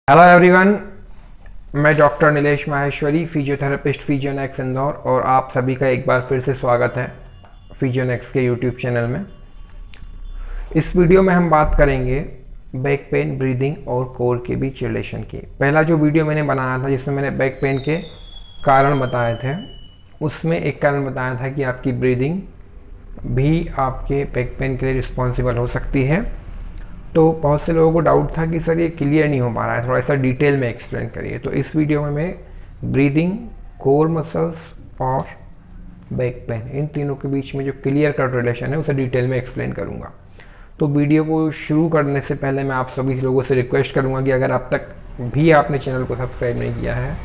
Hello everyone, मैं doctor Nilesh Maheshwari, physiotherapist फिजियोनेक्स Indore, और आप सभी का एक बार फिर से स्वागत है फिजियोनेक्स के यूट्यूब चैनल में। इस वीडियो में हम बात करेंगे बैक पेन, ब्रीदिंग और कोर के बीच रिलेशन की। पहला जो वीडियो मैंने बनाया था जिसमें मैंने बैक पेन के कारण बताए थे, उसमें एक कारण बताया था कि आपकी ब्रीदिंग भी आपके बैक पेन के लिए रिस्पॉन्सिबल हो सकती है। तो बहुत से लोगों को डाउट था कि सर ये क्लियर नहीं हो पा रहा है, थोड़ा सा डिटेल में एक्सप्लेन करिए। तो इस वीडियो में मैं ब्रीदिंग, कोर मसल्स और बैक पेन, इन तीनों के बीच में जो क्लियर कट रिलेशन है उसे डिटेल में एक्सप्लेन करूँगा। तो वीडियो को शुरू करने से पहले मैं आप सभी लोगों से रिक्वेस्ट करूँगा कि अगर अब तक भी आपने चैनल को सब्सक्राइब नहीं किया है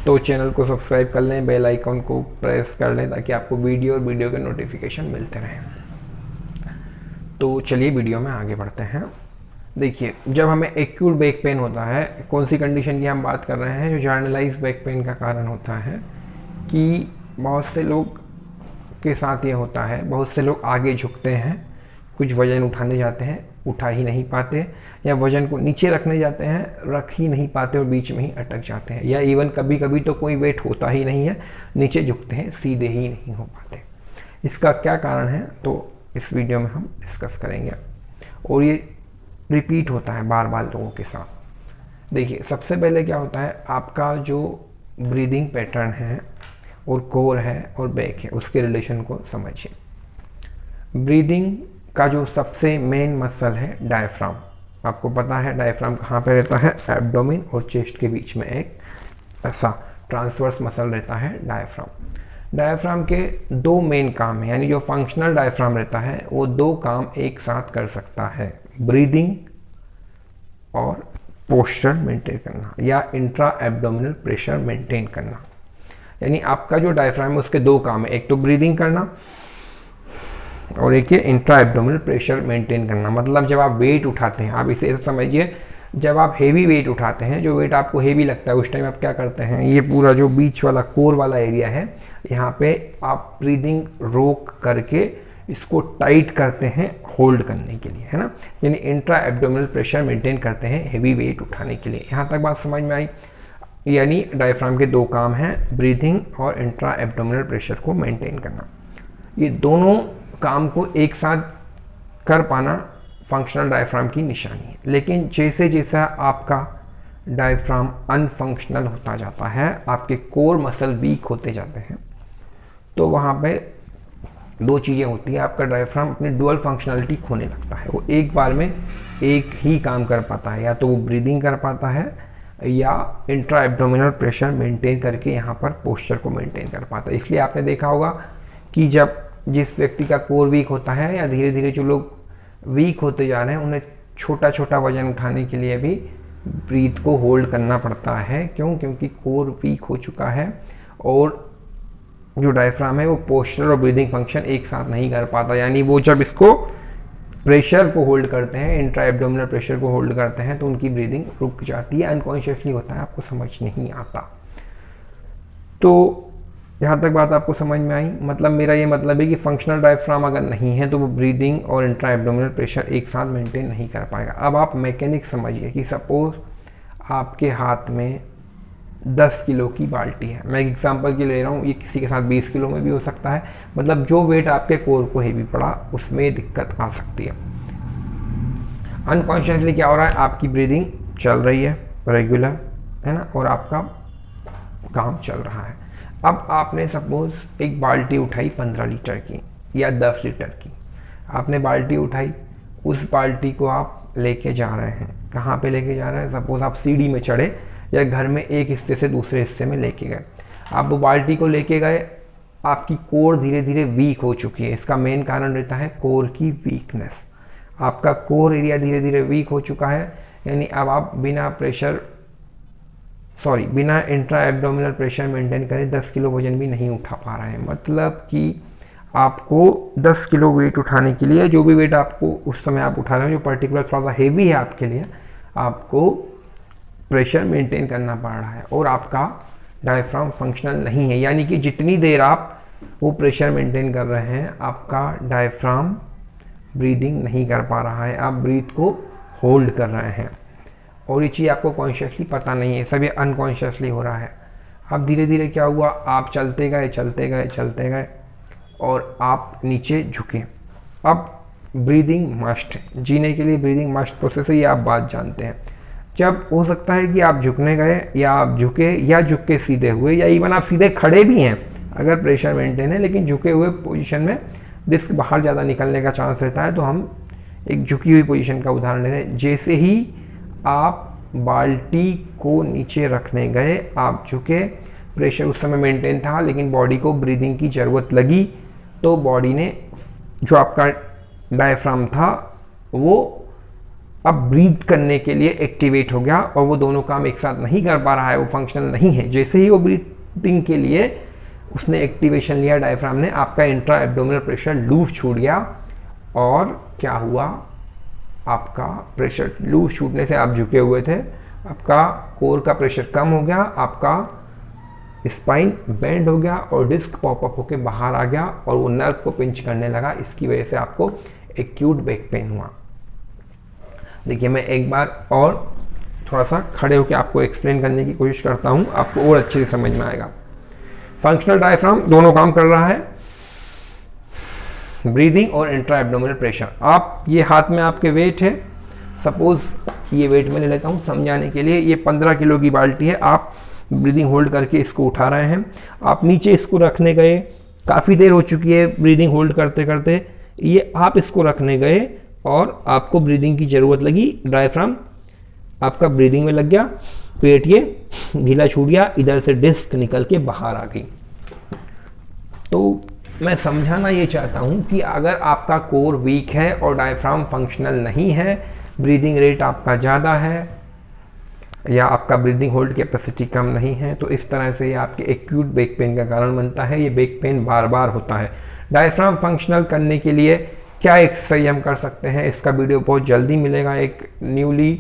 तो चैनल को सब्सक्राइब कर लें, बेल आइकन को प्रेस कर लें ताकि आपको वीडियो और वीडियो के नोटिफिकेशन मिलते रहें। तो चलिए वीडियो में आगे बढ़ते हैं। देखिए, जब हमें एक्यूट बैक पेन होता है, कौन सी कंडीशन की हम बात कर रहे हैं, जो जर्नलाइज बैक पेन का कारण होता है कि बहुत से लोग के साथ ये होता है, बहुत से लोग आगे झुकते हैं, कुछ वजन उठाने जाते हैं, उठा ही नहीं पाते, या वजन को नीचे रखने जाते हैं, रख ही नहीं पाते और बीच में ही अटक जाते हैं, या इवन कभी कभी तो कोई वेट होता ही नहीं है, नीचे झुकते हैं, सीधे ही नहीं हो पाते। इसका क्या कारण है तो इस वीडियो में हम डिस्कस करेंगे, और ये रिपीट होता है बार बार लोगों के साथ। देखिए, सबसे पहले क्या होता है, आपका जो ब्रीदिंग पैटर्न है और कोर है और बैक है, उसके रिलेशन को समझिए। ब्रीदिंग का जो सबसे मेन मसल है डायफ्राम, आपको पता है डायफ्राम कहाँ पे रहता है, एब्डोमेन और चेस्ट के बीच में एक ऐसा ट्रांसवर्स मसल रहता है डायफ्राम। डायफ्राम के दो मेन काम है, यानी जो फंक्शनल डायफ्राम रहता है वो दो काम एक साथ कर सकता है, ब्रीदिंग और पोस्चर मेंटेन करना या इंट्रा एब्डोमिनल प्रेशर मेंटेन करना। यानी आपका जो डायफ्राम है उसके दो काम है, एक तो ब्रीदिंग करना और एक ये इंट्रा एब्डोमिनल प्रेशर मेंटेन करना। मतलब जब आप वेट उठाते हैं, आप इसे समझिए, जब आप हेवी वेट उठाते हैं, जो वेट आपको हेवी लगता है, उस टाइम आप क्या करते हैं, ये पूरा जो बीच वाला कोर वाला एरिया है, यहाँ पे आप ब्रीदिंग रोक करके इसको टाइट करते हैं होल्ड करने के लिए, है ना। यानी इंट्रा एब्डोमिनल प्रेशर मेंटेन करते हैं हेवी वेट उठाने के लिए। यहाँ तक बात समझ में आई। यानी डायफ्राम के दो काम हैं, ब्रीदिंग और इंट्रा एब्डोमिनल प्रेशर को मेंटेन करना। ये दोनों काम को एक साथ कर पाना फंक्शनल डायफ्राम की निशानी है। लेकिन जैसे जैसा आपका डायफ्राम अनफंक्शनल होता जाता है, आपके कोर मसल वीक होते जाते हैं, तो वहाँ पे दो चीज़ें होती हैं, आपका डायफ्राम अपनी डुअल फंक्शनलिटी खोने लगता है। वो एक बार में एक ही काम कर पाता है, या तो वो ब्रीदिंग कर पाता है या इंट्रा एब्डोमिनल प्रेशर मेंटेन करके यहाँ पर पोस्चर को मेंटेन कर पाता है। इसलिए आपने देखा होगा कि जब जिस व्यक्ति का कोर वीक होता है, या धीरे धीरे जो लोग वीक होते जा रहे हैं, उन्हें छोटा छोटा वजन उठाने के लिए भी ब्रीथ को होल्ड करना पड़ता है। क्यों? क्योंकि कोर वीक हो चुका है और जो डायफ्राम है वो पोस्चर और ब्रीदिंग फंक्शन एक साथ नहीं कर पाता। यानी वो जब इसको प्रेशर को होल्ड करते हैं, इंट्रा एब्डोमिनल प्रेशर को होल्ड करते हैं, तो उनकी ब्रीदिंग रुक जाती है, अनकॉन्शियसली होता है, आपको समझ नहीं आता। तो यहाँ तक बात आपको समझ में आई। मतलब मेरा ये मतलब है कि फंक्शनल डायफ्राम अगर नहीं है तो वो ब्रीदिंग और इंट्रा एब्डोमिनल प्रेशर एक साथ मेंटेन नहीं कर पाएगा। अब आप मैकेनिक समझिए कि सपोज आपके हाथ में 10 किलो की बाल्टी है, मैं एग्जांपल के ले रहा हूँ, ये किसी के साथ 20 किलो में भी हो सकता है। मतलब जो वेट आपके कोर को हेवी पड़ा उसमें दिक्कत आ सकती है। अनकॉन्शियसली क्या हो रहा है, आपकी ब्रीदिंग चल रही है रेगुलर, है ना, और आपका काम चल रहा है। अब आपने सपोज एक बाल्टी उठाई 15 लीटर की या 10 लीटर की, आपने बाल्टी उठाई, उस बाल्टी को आप लेके जा रहे हैं। कहाँ पे लेके जा रहे हैं? सपोज आप सीढ़ी में चढ़े या घर में एक हिस्से से दूसरे हिस्से में लेके गए, आप वो बाल्टी को लेके गए, आपकी कोर धीरे धीरे वीक हो चुकी है। इसका मेन कारण रहता है कोर की वीकनेस। आपका कोर एरिया धीरे धीरे वीक हो चुका है, यानी अब आप बिना इंट्रा एब्डोमिनल प्रेशर मेंटेन करें 10 किलो वजन भी नहीं उठा पा रहे हैं। मतलब कि आपको 10 किलो वेट उठाने के लिए, जो भी वेट आपको उस समय आप उठा रहे हो, जो पर्टिकुलर थोड़ा सा हेवी है आपके लिए, आपको प्रेशर मेंटेन करना पड़ रहा है और आपका डायफ्राम फंक्शनल नहीं है। यानी कि जितनी देर आप वो प्रेशर मेंटेन कर रहे हैं, आपका डायफ्राम ब्रीदिंग नहीं कर पा रहा है, आप ब्रीथ को होल्ड कर रहे हैं। और ये चीज़ आपको कॉन्शियसली पता नहीं है, सब ये अनकॉन्शियसली हो रहा है। अब धीरे धीरे क्या हुआ, आप चलते गए चलते गए चलते गए और आप नीचे झुके। अब ब्रीदिंग मस्ट है, जीने के लिए ब्रीदिंग मस्ट प्रोसेस है, ये आप बात जानते हैं। जब हो सकता है कि आप झुकने गए या आप झुके या झुक के सीधे हुए या इवन आप सीधे खड़े भी हैं अगर प्रेशर मेंटेन है, लेकिन झुके हुए पोजीशन में डिस्क बाहर ज़्यादा निकलने का चांस रहता है, तो हम एक झुकी हुई पोजीशन का उदाहरण ले रहे हैं। जैसे ही आप बाल्टी को नीचे रखने गए, आप झुके, प्रेशर उस समय मेंटेन था लेकिन बॉडी को ब्रीदिंग की ज़रूरत लगी, तो बॉडी ने जो आपका डायफ्राम था वो अब ब्रीथ करने के लिए एक्टिवेट हो गया और वो दोनों काम एक साथ नहीं कर पा रहा है, वो फंक्शनल नहीं है। जैसे ही वो ब्रीथिंग के लिए उसने एक्टिवेशन लिया डायफ्राम ने, आपका इंट्रा एब्डोमिनल प्रेशर लूज छूट गया और क्या हुआ, आपका प्रेशर लूज छूटने से आप झुके हुए थे, आपका कोर का प्रेशर कम हो गया, आपका स्पाइन बेंड हो गया और डिस्क पॉपअप होके बाहर आ गया और वो नर्व को पिंच करने लगा। इसकी वजह से आपको एक्यूट बैक पेन हुआ। देखिए मैं एक बार और थोड़ा सा खड़े होकर आपको एक्सप्लेन करने की कोशिश करता हूँ, आपको और अच्छे से समझ में आएगा। फंक्शनल डायफ्राम दोनों काम कर रहा है, ब्रीदिंग और इंट्रा एब्डोमिनल प्रेशर। आप ये हाथ में आपके वेट है, सपोज ये वेट मैं ले लेता हूँ समझाने के लिए, ये 15 किलो की बाल्टी है, आप ब्रीदिंग होल्ड करके इसको उठा रहे हैं, आप नीचे इसको रखने गए, काफ़ी देर हो चुकी है ब्रीदिंग होल्ड करते करते, ये आप इसको रखने गए और आपको ब्रीदिंग की ज़रूरत लगी, डायफ्राम आपका ब्रीदिंग में लग गया, पेट ये ढीला छूट गया, इधर से डिस्क निकल के बाहर आ गई। तो मैं समझाना ये चाहता हूँ कि अगर आपका कोर वीक है और डायफ्राम फंक्शनल नहीं है, ब्रीदिंग रेट आपका ज़्यादा है या आपका ब्रीदिंग होल्ड कैपेसिटी कम नहीं है, तो इस तरह से ये आपके एक्यूट बैक पेन का कारण बनता है। ये बैक पेन बार बार होता है। डायफ्राम फंक्शनल करने के लिए क्या एक्सरसाइज हम कर सकते हैं, इसका वीडियो बहुत जल्दी मिलेगा। एक न्यूली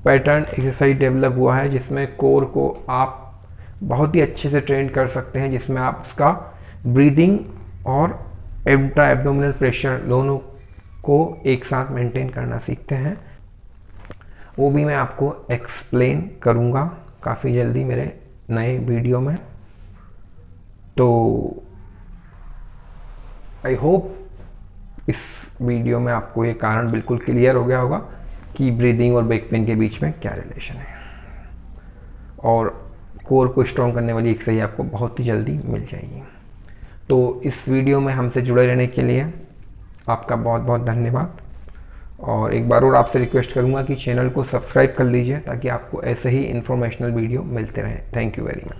पैटर्न एक्सरसाइज डेवलप हुआ है जिसमें कोर को आप बहुत ही अच्छे से ट्रेन कर सकते हैं, जिसमें आप उसका ब्रीदिंग और इंट्रा एब्डोमिनल प्रेशर दोनों को एक साथ मेंटेन करना सीखते हैं। वो भी मैं आपको एक्सप्लेन करूँगा काफ़ी जल्दी मेरे नए वीडियो में। तो आई होप इस वीडियो में आपको ये कारण बिल्कुल क्लियर हो गया होगा कि ब्रीदिंग और बैक पेन के बीच में क्या रिलेशन है, और कोर को स्ट्रॉन्ग करने वाली एक्सरसाइज आपको बहुत ही जल्दी मिल जाएगी। तो इस वीडियो में हमसे जुड़े रहने के लिए आपका बहुत बहुत धन्यवाद, और एक बार और आपसे रिक्वेस्ट करूंगा कि चैनल को सब्सक्राइब कर लीजिए ताकि आपको ऐसे ही इंफॉर्मेशनल वीडियो मिलते रहें। Thank you very much.